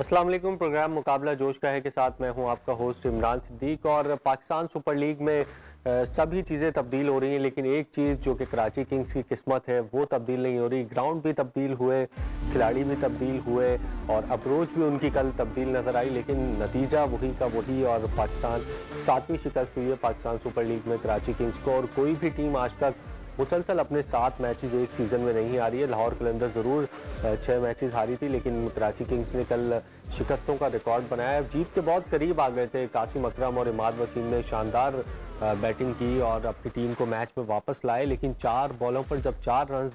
अस्सलाम वालेकुम। प्रोग्राम मुकाबला जोश का है के साथ मैं हूं आपका होस्ट इमरान सिद्दीक। और पाकिस्तान सुपर लीग में सभी चीज़ें तब्दील हो रही हैं, लेकिन एक चीज़ जो कि कराची किंग्स की किस्मत है वो तब्दील नहीं हो रही। ग्राउंड भी तब्दील हुए, खिलाड़ी भी तब्दील हुए और अप्रोच भी उनकी कल तब्दील नज़र आई, लेकिन नतीजा वही का वही और पाकिस्तान 7वीं शिकस्त हुई है पाकिस्तान सुपर लीग में कराची किंग्स को। और कोई भी टीम आज तक मुसलसल अपने 7 मैचेस एक सीज़न में नहीं हारी है। लाहौर कलंदर ज़रूर 6 मैचेस हारी थी, लेकिन कराची किंग्स ने कल शिकस्तों का रिकॉर्ड बनाया। जीत के बहुत करीब आ गए थे। कासिम अकरम और इमाद वसीम ने शानदार बैटिंग की और अपनी टीम को मैच में वापस लाए, लेकिन 4 बॉलों पर जब 4 रन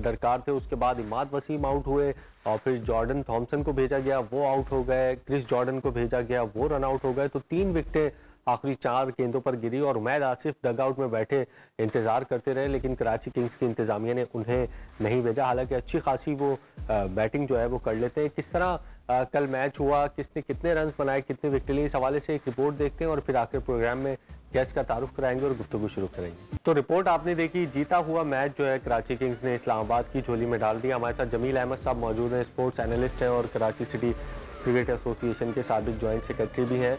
दरकार थे उसके बाद इमाद वसीम आउट हुए और फिर जॉर्डन थॉमसन को भेजा गया, वो आउट हो गए। क्रिस जॉर्डन को भेजा गया, वो रन आउट हो गए। तो 3 विकेटें आखिरी 4 गेंदों पर गिरी और उमैद आसिफ डगआउट में बैठे इंतज़ार करते रहे, लेकिन कराची किंग्स की इंतज़ामिया ने उन्हें नहीं भेजा। हालांकि अच्छी खासी वो बैटिंग जो है वो कर लेते हैं। किस तरह कल मैच हुआ, किसने कितने रन बनाए, कितने विकेट लिए, इस हवाले से एक रिपोर्ट देखते हैं और फिर आखिर प्रोग्राम में गेस्ट का तारुफ कराएंगे और गुफ्तगू शुरू करेंगे। तो रिपोर्ट आपने देखी, जीता हुआ मैच जो है कराची किंग्स ने इस्लामाबाद की झोली में डाल दिया। हमारे साथ जमील अहमद साहब मौजूद हैं, स्पोर्ट्स एनालिस्ट हैं और कराची सिटी क्रिकेट एसोसिएशन के साबिक जॉइंट सेक्रेटरी भी हैं।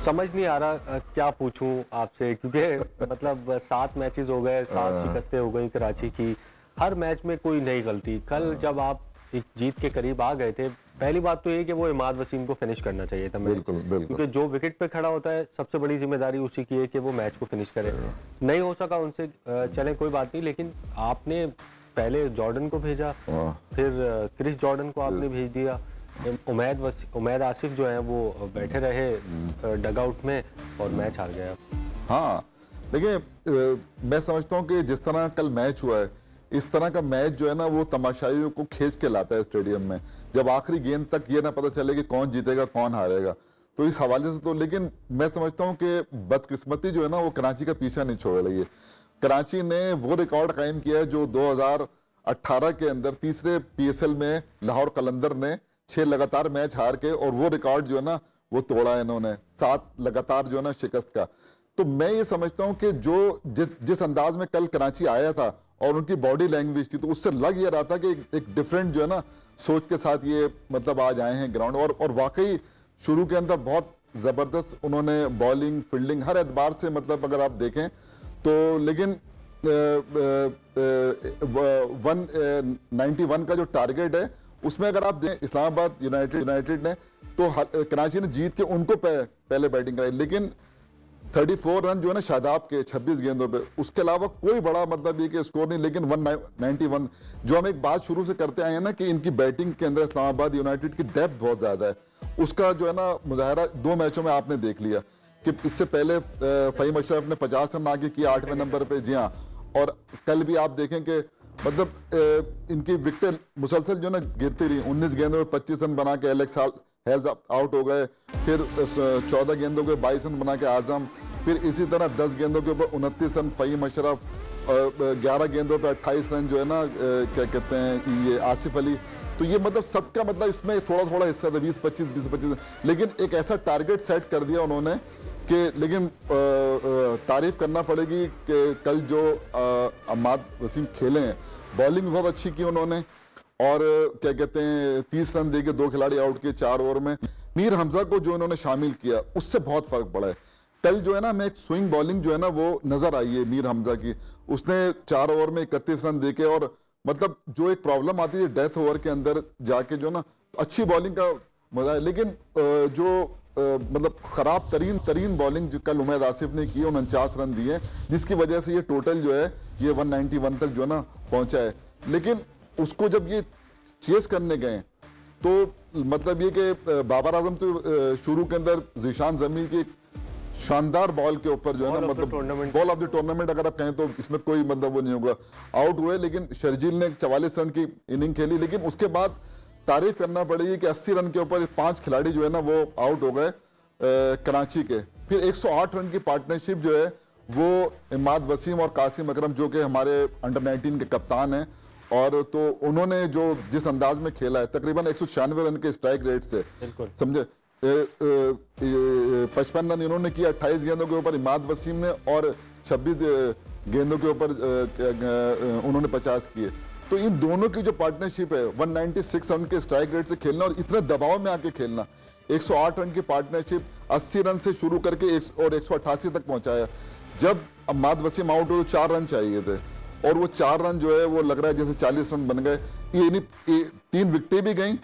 समझ नहीं आ रहा क्या पूछूं आपसे, क्योंकि मतलब 7 मैचेस हो गए, 7 शिकस्तें हो गई कराची की, हर मैच में कोई नई गलती। कल जब आप एक जीत के करीब आ गए थे, पहली बात तो ये कि वो इमाद वसीम को फिनिश करना चाहिए था मैच, क्योंकि जो विकेट पे खड़ा होता है सबसे बड़ी जिम्मेदारी उसी की है कि वो मैच को फिनिश करे। नहीं हो सका उनसे, चलें कोई बात नहीं, लेकिन आपने पहले जॉर्डन को भेजा, फिर क्रिस जॉर्डन को आपने भेज दिया, उमैद आसिफ जो है वो बैठे रहे डगआउट में और मैच हार गया। हाँ देखिए, मैं समझता हूँ कि जिस तरह कल मैच हुआ है, इस तरह का मैच जो है ना वो तमाशाइयों को खींच के लाता है स्टेडियम में, जब आखिरी गेंद तक ये ना पता चले कि कौन जीतेगा कौन हारेगा। तो इस हवाले से तो, लेकिन मैं समझता हूँ कि बदकिस्मती जो है ना वो कराची का पीछा नहीं छोड़ रही है। कराची ने वो रिकॉर्ड कायम किया है जो 2018 के अंदर तीसरे PSL में लाहौर कलंदर ने 6 लगातार मैच हार के, और वो रिकॉर्ड जो है ना वो तोड़ा है इन्होंने, 7 लगातार जो है ना शिकस्त का। तो मैं ये समझता हूं कि जो जिस अंदाज में कल कराची आया था और उनकी बॉडी लैंग्वेज थी, तो उससे लग ये रहा था कि एक डिफरेंट जो है ना सोच के साथ ये मतलब आज आए हैं ग्राउंड। और वाकई शुरू के अंदर बहुत जबरदस्त उन्होंने बॉलिंग फील्डिंग हर एतबार से, मतलब अगर आप देखें तो, लेकिन 191 का जो टारगेट है उसमें अगर आप देखें इस्लामाबाद यूनाइटेड ने तो कराची ने जीत के उनको पहले बैटिंग कराई, लेकिन 34 रन जो है ना शादाब के 26 गेंदों पे, उसके अलावा कोई बड़ा मतलब ये कि स्कोर नहीं। लेकिन 191 जो हम एक बात शुरू से करते आए हैं ना कि इनकी बैटिंग के अंदर इस्लामाबाद यूनाइटेड की डेप्थ बहुत ज्यादा है, उसका जो है ना मुजाहरा 2 मैचों में आपने देख लिया कि इससे पहले फहीम अशरफ ने 50 रन आगे किया 8वें नंबर पे, जी हाँ। और कल भी आप देखें कि मतलब इनकी विकेट मुसलसल जो ना गिरती रही, 19 गेंदों में 25 रन बना के एलेक्स हेल्स आउट हो गए, फिर 14 गेंदों के 22 रन बना के आजम, फिर इसी तरह 10 गेंदों के ऊपर 29 रन फहीम अशरफ, 11 गेंदों पे 28 रन जो है ना क्या कहते हैं ये आसिफ अली। तो ये मतलब सबका मतलब इसमें थोड़ा थोड़ा हिस्सा था, 20-25, लेकिन एक ऐसा टारगेट सेट कर दिया उन्होंने कि, लेकिन तारीफ करना पड़ेगी कि कल जो इमाद वसीम खेले हैं, बॉलिंग बहुत अच्छी की उन्होंने, और क्या कहते हैं 30 रन देके 2 खिलाड़ी आउट किए 4 ओवर में। मीर हमजा को जो इन्होंने शामिल किया उससे बहुत फर्क पड़ा है। कल जो है ना हमें एक स्विंग बॉलिंग जो है ना वो नजर आई है मीर हमजा की, उसने 4 ओवर में 31 रन देके, और मतलब जो एक प्रॉब्लम आती है डेथ ओवर के अंदर जाके जो ना अच्छी बॉलिंग का मजा है, लेकिन जो मतलब खराब तरीन बॉलिंग जो कल उमैद आसिफ ने की, 49 रन दिए, जिसकी वजह से ये टोटल जो है ये 191 तक जो है ना पहुंचा है। लेकिन उसको जब ये चेस करने गए तो मतलब ये कि बाबर आजम तो शुरू के अंदर जीशान जमीन की शानदार बॉल के ऊपर जो है ना मतलब बॉल ऑफ द टूर्नामेंट अगर आप कहें तो इसमें कोई मतलब वो नहीं होगा, आउट हुए, लेकिन शर्जील ने 44 रन की इनिंग खेली। लेकिन उसके बाद तारीफ करना पड़ेगी कि 80 रन के ऊपर 5 खिलाड़ी जो है ना वो आउट हो गए कराची के। फिर 108 रन की पार्टनरशिप जो है वो इमाद वसीम और कासिम अकरम जो कि हमारे अंडर 19 के कप्तान हैं, और तो उन्होंने जो जिस अंदाज में खेला है तकरीबन 196 रन के स्ट्राइक रेट से, समझे, 55 रन इन्होंने किया 28 गेंदों के ऊपर इमाद वसीम ने, और 26 गेंदों के ऊपर उन्होंने 50 किए। तो इन दोनों की जो पार्टनरशिप है 196 रन के स्ट्राइक रेट से खेलना और इतने दबाव में आके खेलना, 108 रन की पार्टनरशिप 80 रन से शुरू करके 188 तक पहुंचाया। जब अम्माद वसीम आउट हो तो 4 रन चाहिए थे और वो 4 रन जो है वो लग रहा है जैसे 40 रन बन गए। ये 3 विकेटें भी गई।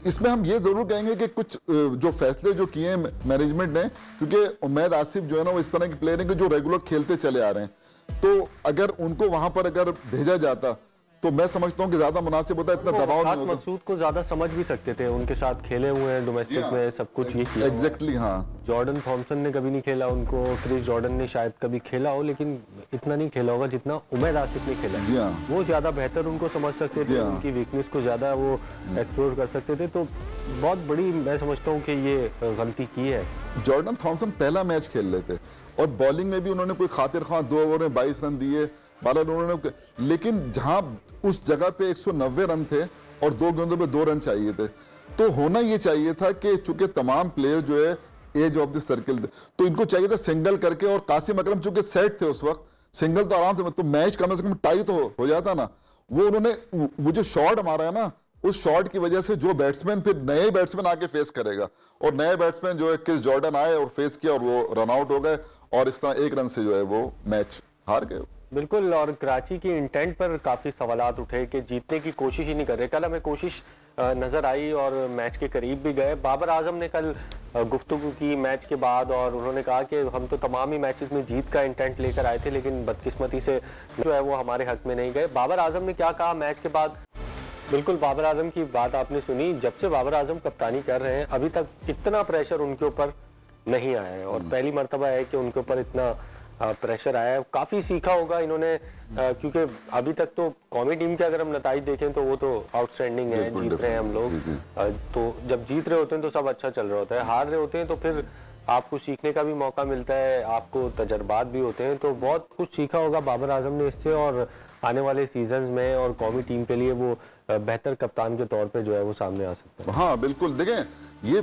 इसमें हम ये जरूर कहेंगे कि कुछ जो फैसले जो किए हैं मैनेजमेंट ने, क्योंकि उमैद आसिफ जो है ना वो इस तरह के प्लेयर हैं कि जो रेगुलर खेलते चले आ रहे हैं, तो अगर उनको वहां पर अगर भेजा जाता तो मैं समझता हूं कि ज्यादा मुनासिब होता, इतना दबाव नहीं होता। मकसूद को ज्यादा समझ भी सकते थे, उनके साथ खेले हुए हैं डोमेस्टिक में, सब कुछ ये किया एग्जैक्टली। हाँ, जॉर्डन थॉमसन ने कभी नहीं खेला उनको, क्रिस जॉर्डन ने शायद कभी खेला हो लेकिन इतना नहीं खेला होगा जितना उमैद आसिफ ने खेला। जी हाँ, वो ज्यादा बेहतर उनको समझ सकते थे, उनकी वीकनेस को ज्यादा वो एक्सप्लोर कर सकते थे। तो बहुत बड़ी मैं समझता हूँ कि ये गलती की है। जॉर्डन थॉमसन पहला मैच खेल रहे थे और बॉलिंग में भी उन्होंने कोई खातिर खां 2 ओवर में 22 रन दिए, 12 उन्होंने, लेकिन जहां उस जगह पे 190 रन थे और 2 गेंदों पे 2 रन चाहिए थे, तो होना ये चाहिए था कि चूंकि तमाम प्लेयर जो है एज ऑफ द सर्किल थे, तो इनको चाहिए था सिंगल करके, और कासिम अकरम चूंकि सेट थे उस वक्त, सिंगल तो आराम से, तो मैच कम से कम टाई तो हो जाता ना। वो उन्होंने वो जो शॉट मारा है ना, उस शॉट की वजह से जो बैट्समैन फिर नए बैट्समैन आके फेस करेगा, और नए बैट्समैन जो है क्रिस जॉर्डन आए और फेस किया और वो रन आउट हो गए और इस तरह 1 रन से जो है वो मैच हार गए। बिल्कुल, और कराची की इंटेंट पर काफ़ी सवालात उठे कि जीतने की कोशिश ही नहीं कर रहे। कल हमें कोशिश नज़र आई और मैच के करीब भी गए। बाबर आजम ने कल गुफ्तगू की मैच के बाद और उन्होंने कहा कि हम तो तमाम ही मैचेस में जीत का इंटेंट लेकर आए थे, लेकिन बदकिस्मती से जो है वो हमारे हक में नहीं गए। बाबर आजम ने क्या कहा मैच के बाद? बिल्कुल, बाबर आजम की बात आपने सुनी। जब से बाबर आजम कप्तानी कर रहे हैं अभी तक इतना प्रेशर उनके ऊपर नहीं आया है, और पहली मर्तबा है कि उनके ऊपर इतना प्रेशर आया है। काफ़ी सीखा होगा इन्होंने, क्योंकि अभी तक तो कौमी टीम के अगर हम नताइज देखें तो वो तो आउटस्टैंडिंग है, जीत रहे हैं हम लोग। तो जब जीत रहे होते हैं तो सब अच्छा चल रहा होता है, हार रहे होते हैं तो फिर आपको सीखने का भी मौका मिलता है, आपको तजर्बात भी होते हैं। तो बहुत कुछ सीखा होगा बाबर आजम ने इससे, और आने वाले सीजन्स में और कौमी टीम के लिए वो बेहतर कप्तान के तौर पे जो है वो सामने आ सकता है। हाँ बिल्कुल, देखें ये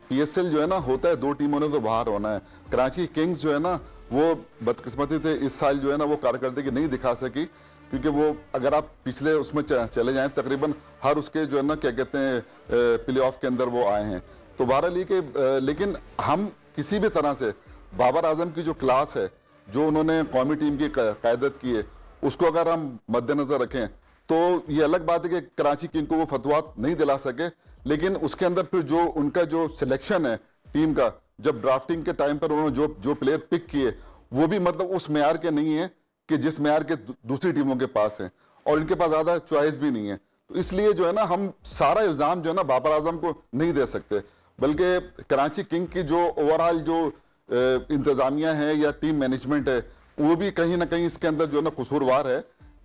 PSL जो है ना होता है, 2 टीमों ने तो बाहर होना है। कराची किंग्स जो है ना वो बदकिस्मती थे, इस साल जो है ना वो कारकर्दगी नहीं दिखा सकी, क्योंकि वो अगर आप पिछले उसमें चले जाएं तकरीबन हर उसके जो है ना क्या कहते हैं प्ले ऑफ के अंदर वो आए हैं। तो बहरहाल के लेकिन हम किसी भी तरह से बाबर आजम की जो क्लास है, जो उन्होंने कौमी टीम की क़यादत की है, उसको अगर हम मद्देनजर रखें तो ये अलग बात है कि कराची किंग को वो फतवात नहीं दिला सके, लेकिन उसके अंदर फिर जो उनका जो सिलेक्शन है टीम का, जब ड्राफ्टिंग के टाइम पर उन्होंने जो प्लेयर पिक किए वो भी मतलब उस मेयार के नहीं है कि जिस मेयार के दूसरी टीमों के पास है, और इनके पास ज़्यादा चॉइस भी नहीं है। तो इसलिए जो है ना हम सारा इल्ज़ाम जो है ना बाबर आजम को नहीं दे सकते, बल्कि कराची किंग की जो ओवरऑल जो इंतज़ामिया है या टीम मैनेजमेंट है वो भी कहीं ना कहीं इसके अंदर जो है ना कसूरवार है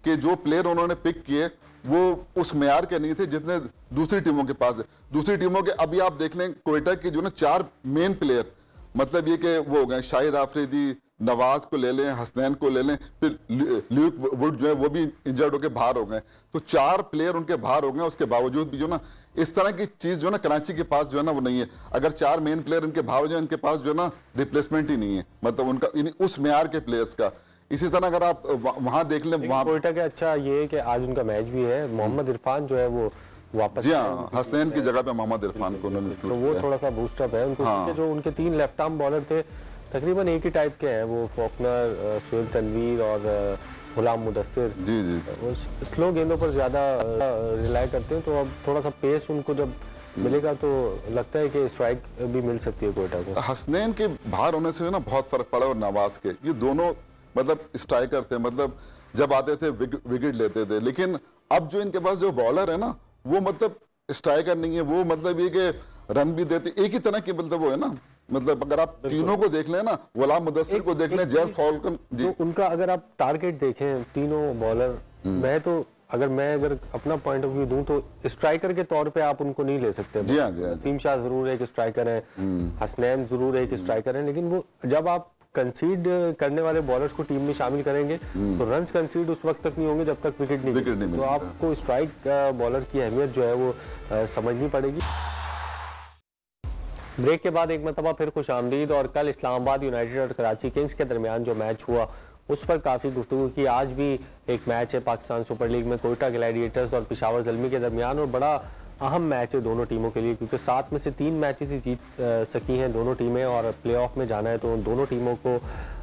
कि जो प्लेयर उन्होंने पिक किए वो उस मेयार के नहीं थे जितने दूसरी टीमों के पास है। दूसरी टीमों के अभी आप देख लें क्वेटा के जो ना 4 मेन प्लेयर, मतलब ये कि वो हो गए शाहिद आफरीदी, नवाज को ले लें, हसनैन को ले लें, फिर ल्यूक वुड जो है वो भी इंजर्ड होकर बाहर हो गए। तो 4 प्लेयर उनके बाहर हो गए, उसके बावजूद भी जो ना इस तरह की चीज जो ना कराची के पास जो है ना वो नहीं है। अगर 4 मेन प्लेयर इनके बाहर हो जाए, इनके पास जो है ना रिप्लेसमेंट ही नहीं है, मतलब उनका उस मेयार के प्लेयर्स का। इसी तरह अगर आप वहां देख लें, वहां कोयटा का अच्छा ये है कि आज उनका मैच भी है, मोहम्मद इरफान जो है वो वापस, जी हाँ, हसनैन की जगह पे मोहम्मद इरफान को उन्होंने, तो वो थोड़ा सा बूस्टअप है उनको। हाँ। जो उनके 3 लेफ्ट आर्म बॉलर थे तकरीबन एक ही टाइप के हैं, वो फॉकनर, सुहेल तनवीर और गुलाम मुदस्सिर। जी जी, वो स्लो गेंदों पर ज़्यादा रिलाई करते हैं, तो अब थोड़ा सा पेस उनको जब मिलेगा तो लगता है कि स्ट्राइक भी मिल सकती है कोयटा को। हसनैन के बाहर होने से ना बहुत फर्क पड़ा, और नवाज के, ये दोनों मतलब स्ट्राइकर थे, मतलब जब आते थे विकेट लेते थे। लेकिन अब जो इनके पास जो बॉलर है ना वो मतलब स्ट्राइकर नहीं है, वो मतलब ये कि रन भी देते, एक ही तरह की मतलब वो है ना, मतलब अगर आप तीनों को देख लें ना, गुलाम मुदस्सिर को देख लें, जैर फॉल्कन जी, तो उनका अगर आप टारगेट देखें तीनों बॉलर, मैं अगर अपना पॉइंट ऑफ व्यू दूं तो स्ट्राइकर के तौर पे आप उनको नहीं ले सकते। जी हाँ, जी हाँ, नसीम शाह जरूर एक स्ट्राइकर है, हसनैन जरूर एक स्ट्राइकर है, लेकिन वो जब आप कंसीड करने वाले बॉलर्स को टीम में शामिल करेंगे तो रन्स कंसीड उस वक्त तक नहीं होंगे जब तक विकेट नहीं मिलेगी। तो आपको स्ट्राइक बॉलर की अहमियत जो है वो समझनी पड़ेगी। ब्रेक के बाद एक मरतबा फिर खुशामदीद। और कल इस्लामाबाद यूनाइटेड और कराची किंग्स के दरमियान जो मैच हुआ उस पर काफ़ी गुफ्तगू की। आज भी एक मैच है पाकिस्तान सुपर लीग में कोयटा ग्लैडिएटर्स और पेशावर ज़ल्मी के दरमियान, और बड़ा अहम मैच है दोनों टीमों के लिए, क्योंकि 7 में से 3 मैचेस ही जीत सकी हैं दोनों टीमें, और प्लेऑफ में जाना है तो उन दोनों टीमों को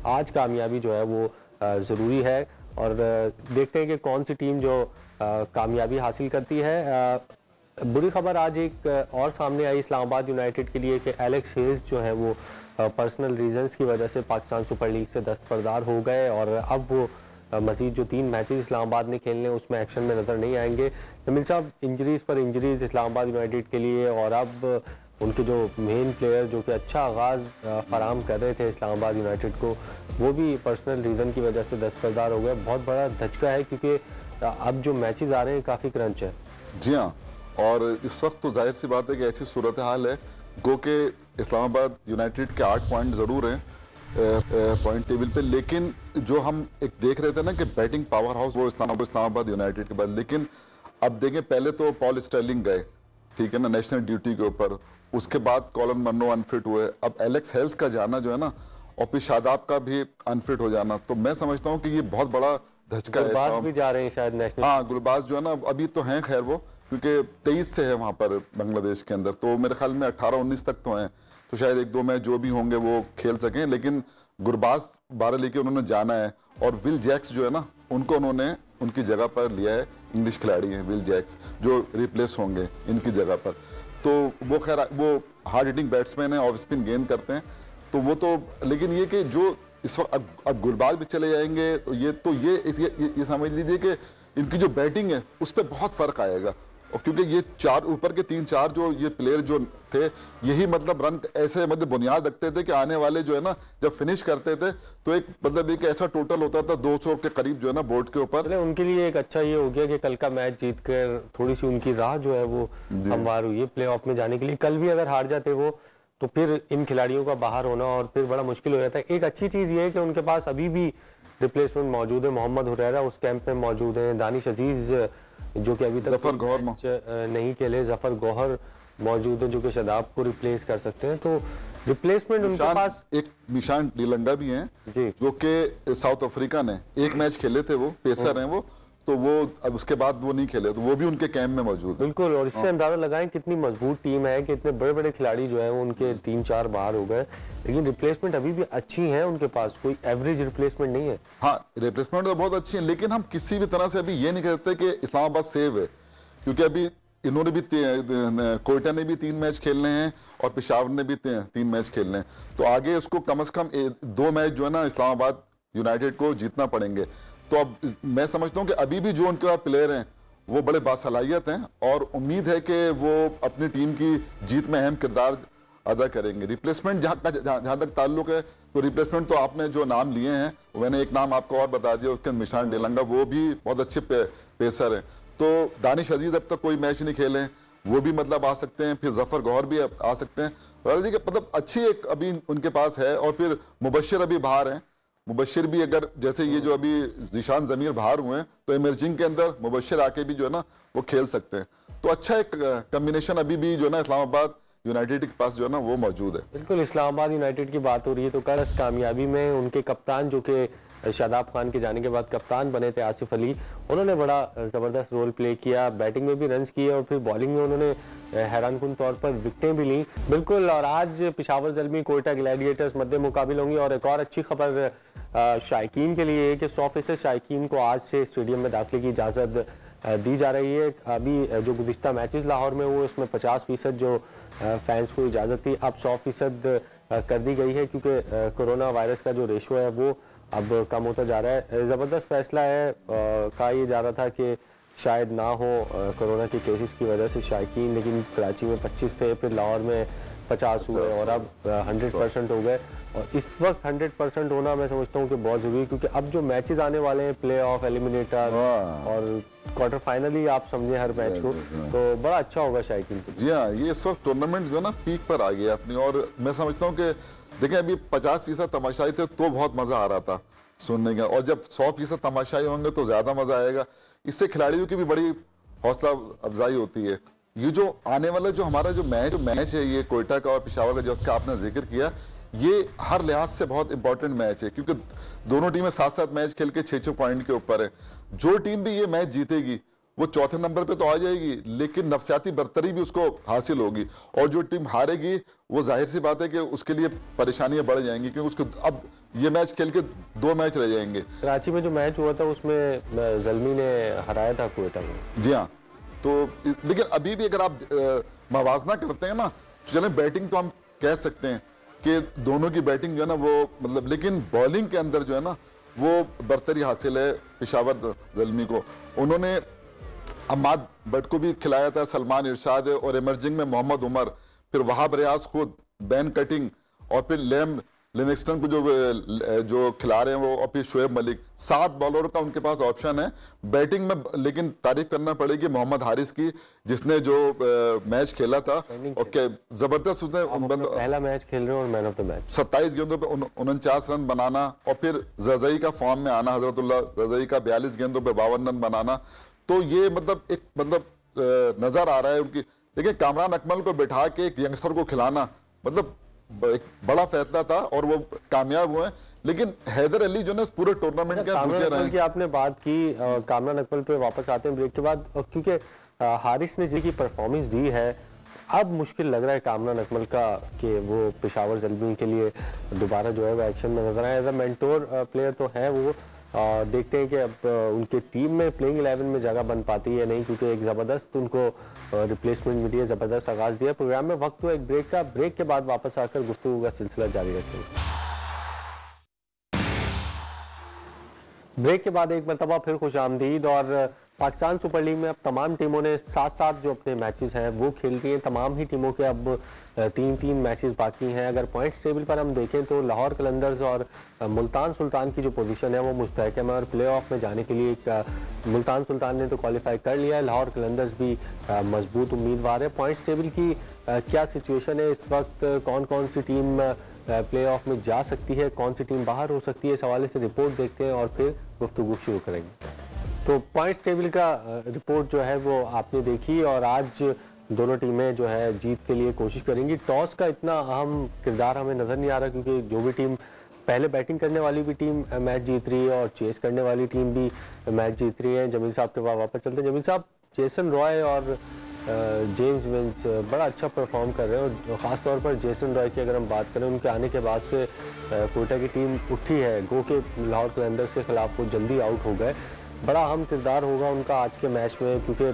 आज कामयाबी जो है वो ज़रूरी है। और देखते हैं कि कौन सी टीम जो कामयाबी हासिल करती है। बुरी खबर आज एक और सामने आई इस्लामाबाद यूनाइटेड के लिए कि एलेक्स हेज जो है वो पर्सनल रीजंस की वजह से पाकिस्तान सुपर लीग से दस्तबरदार हो गए, और अब वो मजीद जो 3 मैचेस इस्लामाबाद ने खेलने उसमें एक्शन में नज़र नहीं आएंगे। जमील साहब, इंजरीज़ पर इंजरीज़ इस्लामाबाद यूनाइटेड के लिए, और अब उनके जो मेन प्लेयर जो कि अच्छा आगाज़ फराम कर रहे थे इस्लामाबाद यूनाइटेड को, वो भी पर्सनल रीज़न की वजह से दस्तबरदार हो गए। बहुत बड़ा धचका है, क्योंकि अब जो मैचेस आ रहे हैं काफ़ी क्रंच है। जी हाँ, और इस वक्त तो जाहिर सी बात है कि ऐसी सूरत हाल है, गो के इस्लामाबाद यूनाइटेड के 8 पॉइंट ज़रूर हैं पॉइंट टेबल पे, लेकिन जो हम एक देख रहे थे ना कि बैटिंग पावर हाउस वो इस्लामाबाद यूनाइटेड के बाद, लेकिन अब देखें पहले तो पॉल स्टर्लिंग गए, ठीक है ना, नेशनल ड्यूटी के ऊपर, उसके बाद कॉलन मन्नो अनफिट हुए, अब एलेक्स हेल्स का जाना जो है ना, और फिर शादाब का भी अनफिट हो जाना, तो मैं समझता हूँ कि ये बहुत बड़ा धचका है। गुलबाज भी जा रहे हैं शायद नेशनल। हाँ, गुलबाज जो है ना अभी तो हैं, खैर वो क्योंकि 23 से है वहाँ पर बांग्लादेश के अंदर, तो मेरे ख्याल में 18-19 तक तो हैं, तो शायद 1-2 मैच जो भी होंगे वो खेल सकें, लेकिन गुरबाज 12 लेके उन्होंने जाना है। और विल जैक्स जो है ना, उनको उन्होंने उनकी जगह पर लिया है, इंग्लिश खिलाड़ी हैं विल जैक्स जो रिप्लेस होंगे इनकी जगह पर, तो वो खैर वो हार्ड हिटिंग बैट्समैन है, ऑफ स्पिन गेंद करते हैं, तो वो तो, लेकिन ये कि जो इस वक्त अब गुलबाज भी चले जाएंगे, तो ये समझ लीजिए कि इनकी जो बैटिंग है उस पर बहुत फर्क आएगा, और क्योंकि ये 4 ऊपर के 3-4 जो ये प्लेयर जो थे, यही मतलब रन ऐसे मतलब बुनियाद रखते थे कि आने वाले जो है ना जब फिनिश करते थे तो एक मतलब एक ऐसा टोटल होता था 200 के करीब जो है ना बोर्ड के ऊपर। उनके लिए एक अच्छा ये हो गया कि कल का मैच जीतकर थोड़ी सी उनकी राह जो है वो हमवार हुई है प्ले ऑफ में जाने के लिए। कल भी अगर हार जाते वो तो फिर इन खिलाड़ियों का बाहर होना और फिर बड़ा मुश्किल हो जाता है। एक अच्छी चीज़ ये है कि उनके पास अभी भी रिप्लेसमेंट मौजूद है, मोहम्मद हुरैरा उस कैंप में मौजूद है, दानिश अजीज जो कि अभी तक जफर गौहर नहीं खेले, जफर गौहर मौजूद है जो कि शादाब को रिप्लेस कर सकते हैं, तो रिप्लेसमेंट उनके पास। एक मिशान डीलंगा भी हैं जो कि साउथ अफ्रीका ने एक मैच खेले थे, वो पेसर हैं वो, तो वो अब उसके बाद वो नहीं खेले, तो वो भी उनके कैंप में मौजूद है। बिल्कुल, और इससे अंदाजा लगाएं कितनी मजबूत टीम है कि इतने बड़े बड़े खिलाड़ी जो है वो उनके 3-4 बाहर हो गए, लेकिन रिप्लेसमेंट अभी भी अच्छी है उनके पास, कोई एवरेज रिप्लेसमेंट नहीं है। हाँ, रिप्लेसमेंट तो बहुत अच्छी है, लेकिन हम किसी भी तरह से अभी ये नहीं कहते कि इस्लामाबाद सेव है, क्योंकि अभी इन्होंने भी कोयटा ने भी 3 मैच खेलने हैं और पेशावर ने भी 3 मैच खेलने हैं, तो आगे उसको कम से कम 2 मैच जो है ना इस्लामाबाद यूनाइटेड को जीतना पड़ेंगे। तो अब मैं समझता हूँ कि अभी भी जो उनके पास प्लेयर हैं वो बड़े बासलाहियत हैं और उम्मीद है कि वो अपनी टीम की जीत में अहम किरदार अदा करेंगे। रिप्लेसमेंट जहाँ तक ताल्लुक है, तो रिप्लेसमेंट तो आपने जो नाम लिए हैं, मैंने एक नाम आपको और बता दिया, उसके मिशान डेलंगा, वो भी बहुत अच्छे पेसर हैं। तो दानिश अजीज अब तक कोई मैच नहीं खेले, वो भी मतलब आ सकते हैं, फिर जफर गौहर भी आ सकते हैं, मतलब अच्छी एक अभी उनके पास है। और फिर मुबशिर अभी बाहर हैं, मुबशिर भी अगर जैसे ये जो अभी जिशान जमीर बाहर हुए हैं, तो इमर्जिंग के अंदर मुबशिर आके भी जो है ना वो खेल सकते हैं। तो अच्छा एक कम्बिनेशन अभी भी जो है ना इस्लामाबाद यूनाइटेड के पास जो है ना वो मौजूद है। बिल्कुल, इस्लामाबाद यूनाइटेड की बात हो रही है तो कल इस कामयाबी में उनके कप्तान जो कि शादाब खान के जाने के बाद कप्तान बने थे आसिफ अली, उन्होंने बड़ा ज़बरदस्त रोल प्ले किया, बैटिंग में भी रन्स किए और फिर बॉलिंग में उन्होंने हैरानकुन तौर पर विकेटें भी ली। बिल्कुल, और आज पेशावर ज़ल्मी कोयटा ग्लैडिएटर्स मध्य मुकाबिल होंगी। और एक और अच्छी खबर शायकीन के लिए कि 100% शायकीन को आज से स्टेडियम में दाखिले की इजाज़त दी जा रही है। अभी जो गुज़िश्ता मैचेस लाहौर में हुए उसमें 50% जो फैंस को इजाज़त थी, अब 100% कर दी गई है, क्योंकि कोरोना वायरस का जो रेशो है वो अब कम होता जा रहा है। ज़बरदस्त फैसला है। कहा यह जा रहा था कि शायद ना हो कोरोना के केसेस की वजह से शायकीन, लेकिन कराची में 25 थे, फिर लाहौर में 50 हुए और अब 100% हो गए। और इस वक्त 100% होना मैं समझता हूँ कि बहुत ज़रूरी है, क्योंकि अब जो मैचेस आने वाले हैं, प्ले ऑफ, एलिमिनेटर और क्वार्टर फाइनल ही आप समझे हर मैच को, तो बड़ा अच्छा होगा शायकीन के। जी हाँ, ये इस वक्त टूर्नामेंट जो है ना पीक पर आ गया अपनी, और मैं समझता हूँ कि देखें अभी 50% तमाशाई थे तो बहुत मजा आ रहा था सुनने का, और जब 100% तमाशाई होंगे तो ज्यादा मजा आएगा। इससे खिलाड़ियों की भी बड़ी हौसला अफजाई होती है। ये जो आने वाला जो हमारा जो मैच है ये कोयटा का और पेशावर का, जो आपने जिक्र किया, ये हर लिहाज से बहुत इंपॉर्टेंट मैच है, क्योंकि दोनों टीमें 7-7 मैच खेल के 6-6 पॉइंट के ऊपर है। जो टीम भी ये मैच जीतेगी वो चौथे नंबर पे तो आ जाएगी, लेकिन नफसियाती बरतरी भी उसको हासिल होगी, और जो टीम हारेगी वो जाहिर सी बात है कि उसके लिए परेशानियां बढ़ जाएंगी, क्योंकि उसको अब ये मैच खेल के 2 मैच रह जाएंगे। कराची में जो मैच हुआ था उसमें ज़ल्मी ने हराया था क्वेटा को। जी हाँ, तो लेकिन अभी भी अगर आप मवाजना करते हैं ना, तो चलें बैटिंग तो हम कह सकते हैं कि दोनों की बैटिंग जो है ना वो मतलब, लेकिन बॉलिंग के अंदर जो है ना वो बरतरी हासिल है पेशावर ज़ल्मी को। उन्होंने अम्माद भट्ट को भी खिलाया था, सलमान इरशाद है, और इमर्जिंग में मोहम्मद उमर, फिर वहाब रियाज खुद, बैन कटिंग, और फिर लेम लिविंगस्टन को जो खिला रहे हैं वो, और फिर शुएब मलिक। 7 बॉलरों का उनके पास ऑप्शन है बैटिंग में। लेकिन तारीफ करना पड़ेगी मोहम्मद हारिस की, जिसने जो मैच खेला था, ओके जबरदस्त उसने पहला मैच खेल रहे हैं और मैन ऑफ द मैच। 27 गेंदों पे 49 रन बनाना, और फिर जज़ई का फॉर्म में आना, हजरतुल्लाह जज़ई का 42 गेंदों पे 52 रन बनाना, तो ये मतलब एक मतलब नजर आ रहा है उनकी। देखिए कामरान अकमल को बैठा के एक यंगस्टर को खिलाना मतलब एक बड़ा फैसला था, और वो कामयाब हुए। लेकिन हैदर अली जो है पूरे टूर्नामेंट के कामरान अकमल की आपने बात की, कामरान अकमल पे वापस आते हैं ब्रेक के बाद, क्योंकि हारिस ने जी की परफॉर्मेंस दी है, अब मुश्किल लग रहा है कामरान अकमल का कि वो पेशावर ज़ल्मी के लिए दोबारा जो है वो एक्शन में नजर आए। एज अ मेंटोर प्लेयर तो है वो, देखते हैं कि अब उनके टीम में प्लेइंग 11 में जगह बन पाती है नहीं, क्योंकि एक ज़बरदस्त उनको रिप्लेसमेंट मिली है, ज़बरदस्त आगाज़ दिया। प्रोग्राम में वक्त हुआ एक ब्रेक का, ब्रेक के बाद वापस आकर गुफ्तगू का सिलसिला जारी रखेंगे। ब्रेक के बाद एक मरतबा फिर खुशामदीद। और पाकिस्तान सुपर लीग में अब तमाम टीमों ने साथ साथ जो अपने मैचेस हैं वो खेल रही हैं। तमाम ही टीमों के अब 3-3 मैचेस बाकी हैं। अगर पॉइंट्स टेबल पर हम देखें तो लाहौर कलंदर्स और मुल्तान सुल्तान की जो पोजीशन है वो मुस्तहकम है, और प्लेऑफ में जाने के लिए मुल्तान सुल्तान ने तो क्वालिफाई कर लिया है, लाहौर कलंदर्स भी मजबूत उम्मीदवार है। पॉइंट्स टेबल की क्या सिचुएशन है इस वक्त, कौन कौन सी टीम प्लेऑफ में जा सकती है, कौन सी टीम बाहर हो सकती है, इस हवाले से रिपोर्ट देखते हैं और फिर गुफ्तगू शुरू करेंगे। तो पॉइंट्स टेबल का रिपोर्ट जो है वो आपने देखी, और आज दोनों टीमें जो है जीत के लिए कोशिश करेंगी। टॉस का इतना अहम किरदार हमें नज़र नहीं आ रहा, क्योंकि जो भी टीम पहले बैटिंग करने वाली भी टीम मैच जीत रही है और चेस करने वाली टीम भी मैच जीत रही है। जमील साहब के बाद वापस चलते हैं। जमील साहब, जेसन रॉय और जेम्स विंस बड़ा अच्छा परफॉर्म कर रहे हैं, और ख़ास तौर पर जेसन रॉय की अगर हम बात करें, उनके आने के बाद से कोयटा की टीम उठी है, गो के लाहौर कलंदर्स के खिलाफ वो जल्दी आउट हो गए। बड़ा अहम किरदार होगा उनका आज के मैच में, क्योंकि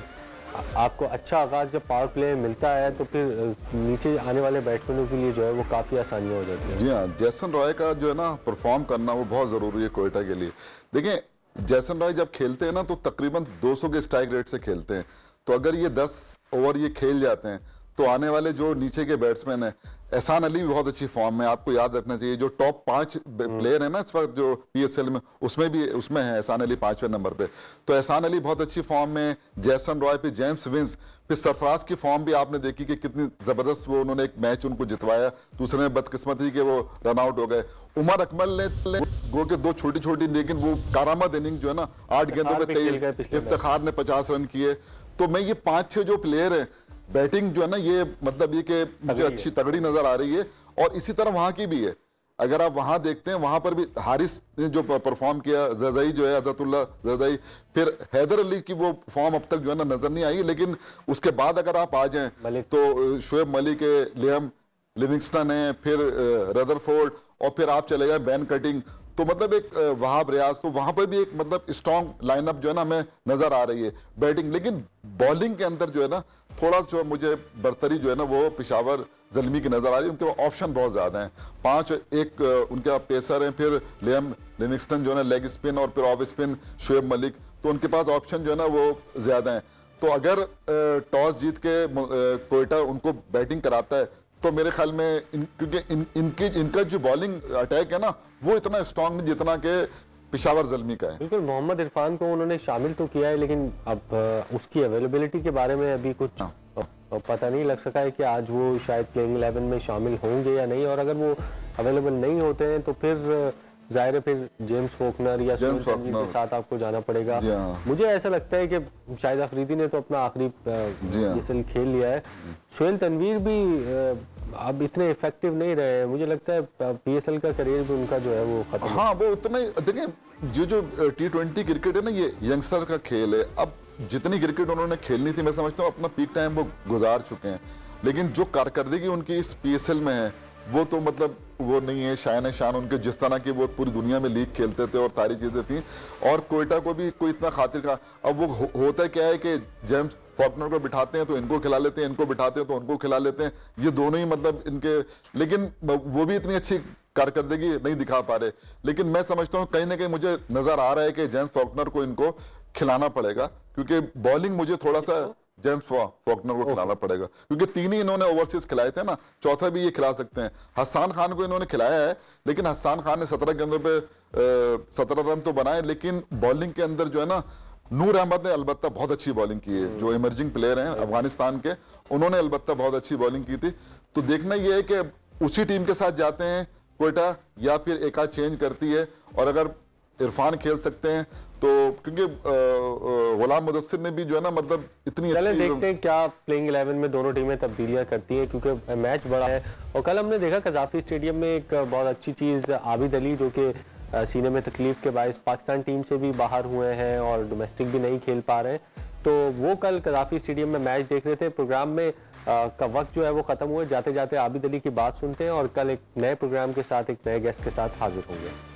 आपको अच्छा आगाज़ जब पावर प्ले मिलता है तो फिर नीचे आने वाले बैट्समैनों के लिए जो है वो काफ़ी आसानियाँ हो जाती हैं। जी हाँ, जेसन रॉय का जो है ना परफॉर्म करना वो बहुत ज़रूरी है कोयटा के लिए। देखिए जेसन रॉय जब खेलते हैं ना तो तकरीबन 200 के स्ट्राइक रेट से खेलते हैं, तो अगर ये 10 ओवर ये खेल जाते हैं तो आने वाले जो नीचे के बैट्समैन हैं, एहसान अली भी बहुत अच्छी फॉर्म में, आपको याद रखना चाहिए जो टॉप 5 प्लेयर है ना इस वक्त जो PSL में, उसमें है एहसान अली 5वें नंबर पे। तो एहसान अली बहुत अच्छी फॉर्म में, जेसन रॉय पे जेम्स विंस, फिर सरफराज की फॉर्म भी आपने देखी कि कितनी जबरदस्त वो उन्होंने एक मैच उनको जितवाया, दूसरे में बदकिस्मती के वो रन आउट हो गए। उमर अकमल ने गो के 2 छोटी छोटी लेकिन वो कारामद इनिंग जो है ना 8 गेंदों पे 23, इफ्तिखार ने 50 रन किए। तो मैं ये 5-6 जो प्लेयर है बैटिंग जो है ना ये मतलब ये कि मुझे अच्छी तगड़ी नजर आ रही है, और इसी तरह वहां की भी है। अगर आप वहां देखते हैं वहां पर भी हारिस ने जो परफॉर्म किया, जज़ई जो है हज़रतुल्लाह जज़ई, फिर हैदर अली की वो फॉर्म अब तक जो है ना नजर नहीं आई, लेकिन उसके बाद अगर आप आ जाएं तो शुएब मलिक है, लियम लिविंगस्टन है, फिर रदरफोर्ड, और फिर आप चले जाए बैन कटिंग, तो मतलब एक वहाब रियाज, तो वहां पर भी एक मतलब स्ट्रॉन्ग लाइनअप जो है ना हमें नजर आ रही है बैटिंग। लेकिन बॉलिंग के अंदर जो है ना थोड़ा सा मुझे बरतरी जो है ना वो पेशावर ज़ल्मी की नजर आ रही है। उनके ऑप्शन बहुत ज्यादा हैं, 5 एक उनके पेसर हैं, फिर लियम लिविंगस्टन जो है ना लेग स्पिन, और फिर ऑफ स्पिन शुएब मलिक, तो उनके पास ऑप्शन जो है ना वो ज्यादा है। तो अगर टॉस जीत के कोयटा उनको बैटिंग कराता है तो मेरे ख्याल में क्योंकि इनका जो बॉलिंग अटैक है ना वो इतना स्ट्रांग नहीं जितना कि पेशावर ज़ल्मी का है। बिल्कुल, मोहम्मद इरफान को उन्होंने शामिल तो किया है, लेकिन अब उसकी अवेलेबिलिटी के बारे में अभी कुछ पता नहीं लग सका है कि आज वो शायद प्लेइंग 11 में शामिल होंगे या नहीं, और अगर वो अवेलेबल नहीं होते हैं तो फिर जाहिर है फिर जेम्स फोकनर या सुनील तनवीर के साथ आपको जाना पड़ेगा। मुझे ऐसा लगता है कि शाहिद अफरीदी ने तो अपना आखिरी जिसल खेल लिया है, सुनील तनवीर भी अब इतने इफेक्टिव नहीं रहे हैं। मुझे लगता है पीएसएल का करियर भी उनका जो है वो खत्म। हाँ, वो उतना ही देखिए जो T20 क्रिकेट है ना, ये यंगस्टर का खेल है। अब जितनी क्रिकेट उन्होंने खेलनी थी, मैं समझता हूँ अपना पीक टाइम वो गुजार चुके हैं, लेकिन जो कारकर्दगी उनकी इस पीएसएल में है वो तो मतलब वो नहीं है शान उनके, जिस तरह की वो पूरी दुनिया में लीग खेलते थे और सारी चीजें थी। और कोयटा को भी कोई इतना खातिर का, अब वो होता क्या है कि जेम्स फॉकनर को बिठाते हैं तो इनको खिला लेते हैं, इनको बिठाते हैं तो उनको खिला लेते हैं, ये दोनों ही मतलब इनके, लेकिन वो भी इतनी अच्छी कारकर्दगी नहीं दिखा पा रहे। लेकिन मैं समझता हूँ कहीं ना कहीं मुझे नजर आ रहा है कि जेम्स फॉकनर को इनको खिलाना पड़ेगा, क्योंकि बॉलिंग मुझे थोड़ा सा जेम्स फॉकनर को खिलाना पड़ेगा, क्योंकि 3 ही इन्होंने ओवरसीज खिलाए थे ना, चौथा भी ये खिला सकते हैं। हसन खान को इन्होंने खिलाया है, लेकिन हसन खान ने 17 गेंदों पे 17 रन तो बनाए, लेकिन बॉलिंग के अंदर जो है ना, नूर अहमद ने अलबत्ता बहुत अच्छी बॉलिंग की है, जो इमर्जिंग प्लेयर हैं अफगानिस्तान के, उन्होंने अलबत्ता बहुत अच्छी बॉलिंग की थी। तो देखना यह है कि उसी टीम के साथ जाते हैं कोयटा या फिर एक आध चेंज करती है, और अगर इरफान खेल सकते हैं तो, क्योंकि गुलाम मुदस्सिर ने भी जो है ना मतलब इतनी अच्छी, देखते हैं क्या प्लेइंग 11 में दोनों टीमें तब्दीलियां करती हैं, क्योंकि मैच बड़ा है। और कल हमने देखा कजाफी स्टेडियम में एक बहुत अच्छी चीज़, आबिद अली जो कि सीने में तकलीफ के बायस पाकिस्तान टीम से भी बाहर हुए हैं और डोमेस्टिक भी नहीं खेल पा रहे हैं, तो वो कल कजाफी स्टेडियम में मैच देख रहे थे। प्रोग्राम में का वक्त जो है वो ख़त्म हुआ, जाते जाते आबिद अली की बात सुनते हैं और कल एक नए प्रोग्राम के साथ एक नए गेस्ट के साथ हाजिर होंगे।